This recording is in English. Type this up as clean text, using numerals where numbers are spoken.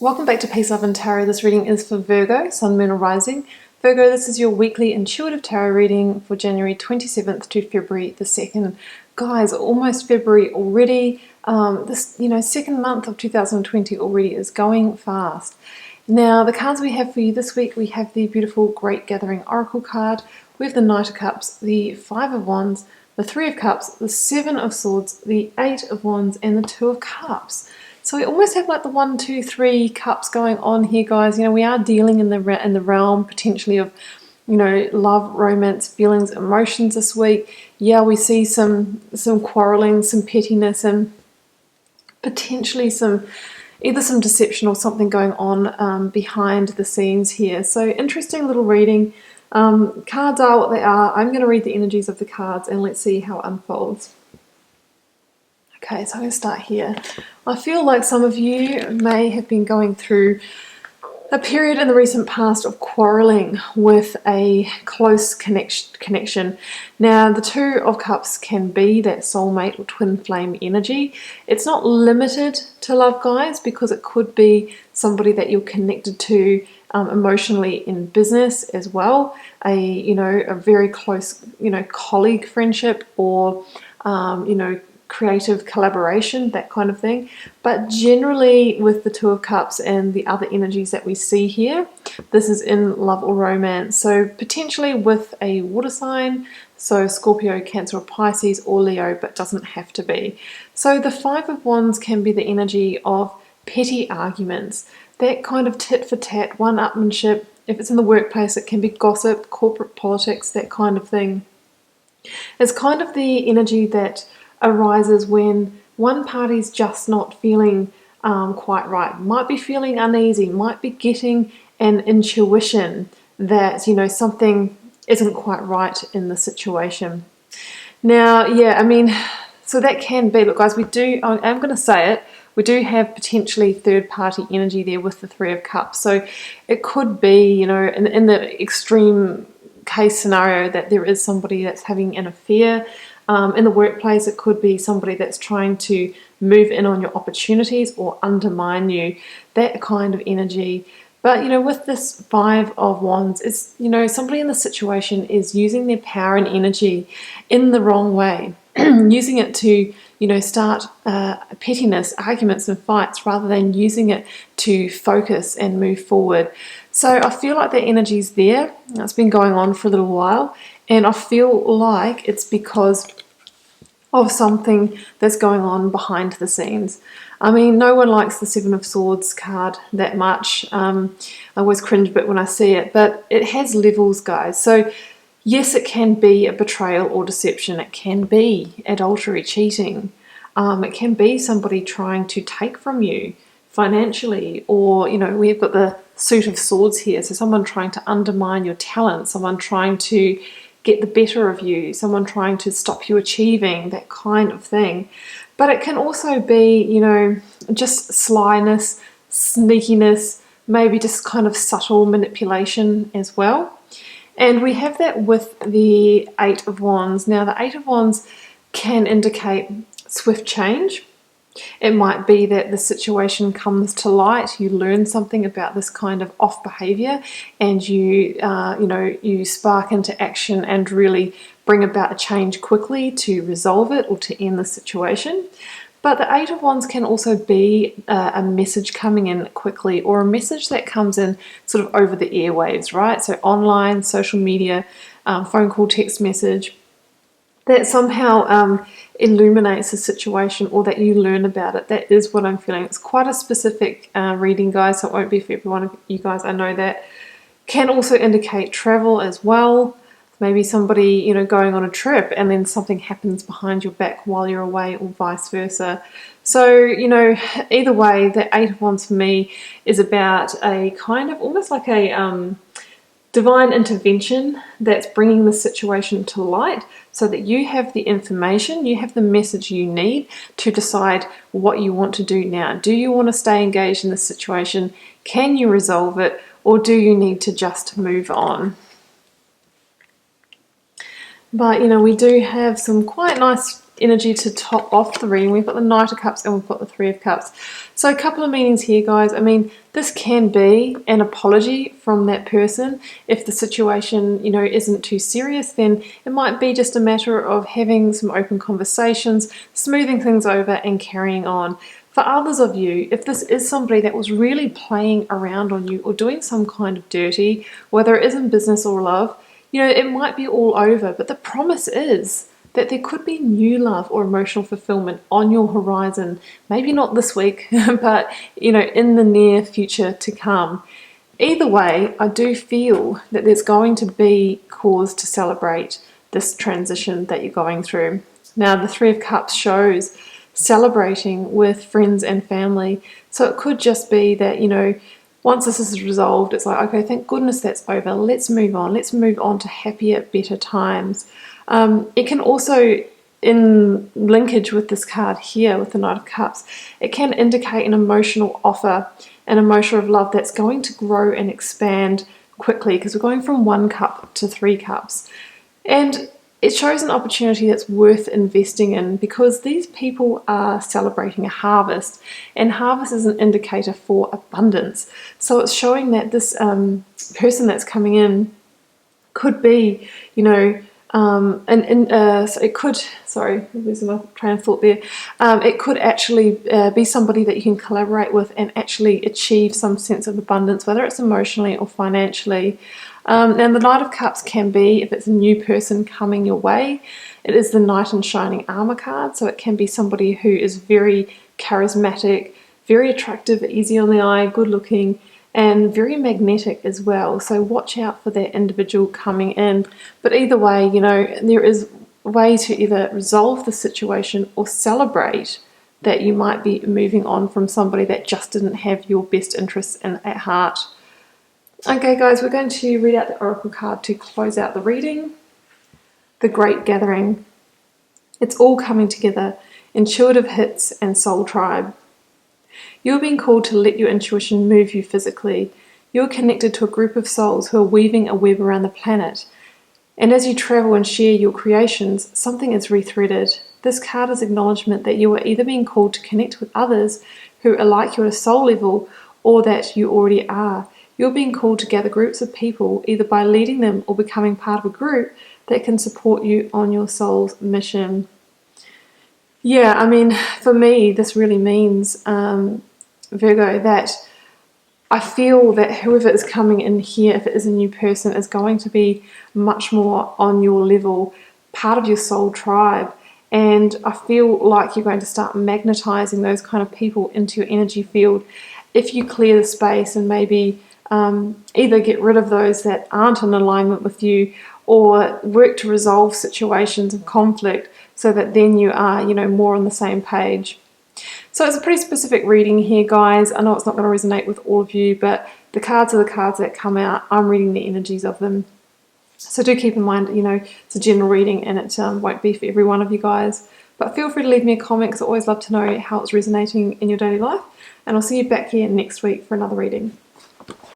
Welcome back to Peace, Love and Tarot. This reading is for Virgo, Sun, Moon or Rising. Virgo, this is your weekly intuitive tarot reading for January 27th to February the 2nd. Guys, almost February already. This second month of 2020 already is going fast. Now, the cards we have for you this week, we have the beautiful Great Gathering Oracle card. We have the Knight of Cups, the Five of Wands, the Three of Cups, the Seven of Swords, the Eight of Wands, and the Two of Cups. So we almost have like the 1, 2, 3 cups going on here, guys. You know, we are dealing in the realm potentially of, love, romance, feelings, emotions this week. Yeah, we see some quarreling, some pettiness, and potentially either some deception or something going on behind the scenes here. So interesting little reading. Cards are what they are. I'm going to read the energies of the cards and let's see how it unfolds. Okay, so I'm going to start here. I feel like some of you may have been going through a period in the recent past of quarreling with a close connection. Now, the Two of Cups can be that soulmate or twin flame energy. It's not limited to love, guys, because it could be somebody that you're connected to emotionally in business as well. A very close, colleague friendship or, creative collaboration, that kind of thing. But generally with the Two of Cups and the other energies that we see here, this is in love or romance. So potentially with a water sign, so Scorpio, Cancer or Pisces or Leo, but doesn't have to be. So the Five of Wands can be the energy of petty arguments, that kind of tit for tat, one-upmanship. If it's in the workplace, it can be gossip, corporate politics, that kind of thing. It's kind of the energy that arises when one party's just not feeling quite right, might be feeling uneasy, might be getting an intuition that, something isn't quite right in the situation. Now, so that can be, look guys, I'm going to say it, we do have potentially third party energy there with the Three of Cups. So it could be, in the extreme case scenario that there is somebody that's having an affair. In the workplace, it could be somebody that's trying to move in on your opportunities or undermine you, that kind of energy. But, with this Five of Wands, it's, somebody in the situation is using their power and energy in the wrong way, using it to, start pettiness, arguments and fights rather than using it to focus and move forward. So I feel like that energy's there. It's been going on for a little while. And I feel like it's because of something that's going on behind the scenes. I mean, no one likes the Seven of Swords card that much. I always cringe a bit when I see it, but it has levels, guys. So yes, it can be a betrayal or deception. It can be adultery, cheating. It can be somebody trying to take from you financially, or, we've got the Suit of Swords here. So someone trying to undermine your talent, someone trying to get the better of you, someone trying to stop you achieving, that kind of thing. But it can also be, just slyness, sneakiness, maybe just kind of subtle manipulation as well. And we have that with the Eight of Wands. Now, the Eight of Wands can indicate swift change. It might be that the situation comes to light, you learn something about this kind of off behavior, and you spark into action and really bring about a change quickly to resolve it or to end the situation. But the Eight of Wands can also be a message coming in quickly, or a message that comes in sort of over the airwaves, right? So online, social media, phone call, text message, that somehow illuminates the situation, or that you learn about it. That is what I'm feeling. It's quite a specific reading, guys, so it won't be for every one of you guys. I know that. Can also indicate travel as well. Maybe somebody, going on a trip and then something happens behind your back while you're away, or vice versa. So, either way, the Eight of Wands for me is about a kind of almost like a divine intervention that's bringing the situation to light, so that you have the information, you have the message you need to decide what you want to do now. Do you want to stay engaged in this situation? Can you resolve it? Or do you need to just move on? But, we do have some quite nice energy to top off the reading. We've got the Knight of Cups and we've got the Three of Cups. So a couple of meanings here, guys. I mean, this can be an apology from that person. If the situation, isn't too serious, then it might be just a matter of having some open conversations, smoothing things over and carrying on. For others of you, if this is somebody that was really playing around on you or doing some kind of dirty, whether it is in business or love, it might be all over. But the promise is that there could be new love or emotional fulfillment on your horizon. Maybe not this week, but in the near future to come. Either way, I do feel that there's going to be cause to celebrate this transition that you're going through. Now, the Three of Cups shows celebrating with friends and family. So it could just be that, once this is resolved, it's like, okay, thank goodness that's over. Let's move on. Let's move on to happier, better times. It can also, in linkage with this card here, with the Knight of Cups, it can indicate an emotional offer, an emotion of love that's going to grow and expand quickly, because we're going from 1 cup to 3 cups. And it shows an opportunity that's worth investing in, because these people are celebrating a harvest, and harvest is an indicator for abundance. So it's showing that this person that's coming in could be, so it could, sorry, losing my train of thought there. It could actually be somebody that you can collaborate with and actually achieve some sense of abundance, whether it's emotionally or financially. And the Knight of Cups can be, if it's a new person coming your way, it is the Knight in Shining Armor card. So it can be somebody who is very charismatic, very attractive, easy on the eye, good looking, and very magnetic as well. So watch out for that individual coming in. But either way, there is a way to either resolve the situation or celebrate that you might be moving on from somebody that just didn't have your best interests at heart. Okay, guys, we're going to read out the Oracle card to close out the reading. The Great Gathering. It's all coming together. Intuitive hits and soul tribe. You're being called to let your intuition move you physically. You're connected to a group of souls who are weaving a web around the planet. And as you travel and share your creations, something is rethreaded. This card is acknowledgement that you are either being called to connect with others who are like you at a soul level, or that you already are. You're being called to gather groups of people, either by leading them or becoming part of a group that can support you on your soul's mission. Yeah, I mean, for me, this really means, Virgo, that I feel that whoever is coming in here, if it is a new person, is going to be much more on your level, part of your soul tribe. And I feel like you're going to start magnetizing those kind of people into your energy field if you clear the space and maybe either get rid of those that aren't in alignment with you, or work to resolve situations of conflict so that then you are, more on the same page. So it's a pretty specific reading here, guys. I know it's not going to resonate with all of you, but the cards are the cards that come out. I'm reading the energies of them. So do keep in mind, it's a general reading and it won't be for every one of you guys. But feel free to leave me a comment, because I always love to know how it's resonating in your daily life. And I'll see you back here next week for another reading.